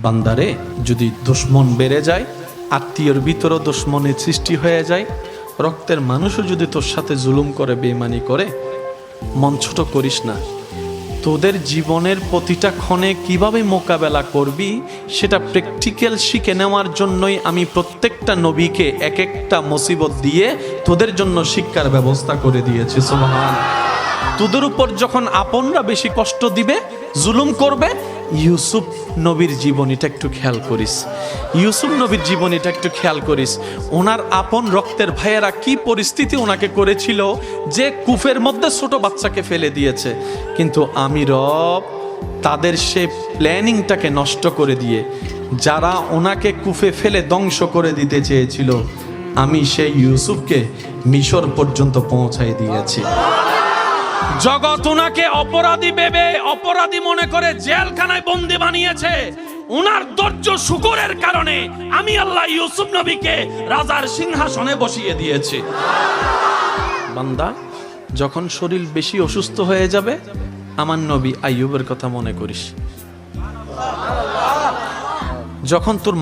বান্দারে যদি দুশ্মন বেড়ে যায়, আত্মীয়র ভিতরও দুশ্মনের সৃষ্টি হয়ে যায়, রক্তের মানুষও যদি তোর সাথে জুলুম করে, বেঈমানি করে, মন ছোট করিস না। তোদের জীবনের প্রতিটা ক্ষণে কিভাবে মোকাবেলা করবি সেটা প্র্যাকটিক্যাল শিখে নেওয়ার জন্যই আমি প্রত্যেকটা নবীকে এক একটা মুসিবত দিয়ে তোদের জন্য শিক্ষার ব্যবস্থা করে দিয়েছি। সুবহান। তোদের উপর যখন আপনরা বেশি কষ্ট দিবে, জুলুম করবে, ইউসুফ নবীর জীবনীটা একটু খেয়াল করিস। ইউসুফ নবীর জীবনীটা একটু খেয়াল করিস। ওনার আপন রক্তের ভাইয়েরা কি পরিস্থিতি ওনাকে করেছিল যে কূপের মধ্যে ছোট বাচ্চাকে ফেলে দিয়েছে, কিন্তু আমি রব তাদের সে প্ল্যানিংটাকে নষ্ট করে দিয়ে যারা ওনাকে কূপে ফেলে ধ্বংস করে দিতে চেয়েছিল, আমি সেই ইউসুফকে মিশর পর্যন্ত পৌঁছাই দিয়েছি। জগৎ ওনাকে অপরাধী ভেবে, অপরাধী মনে করে জেলখানায় বন্দি বানিয়েছে। ওনার ধৈর্য শুকরের কারণে আমি আল্লাহ ইউসুফ নবীকে রাজার সিংহাসনে বসিয়ে দিয়েছি। বান্দা, যখন শরীর বেশি অসুস্থ হয়ে যাবে, আমার নবী আইয়ুবের কথা মনে করিস। যখন তোর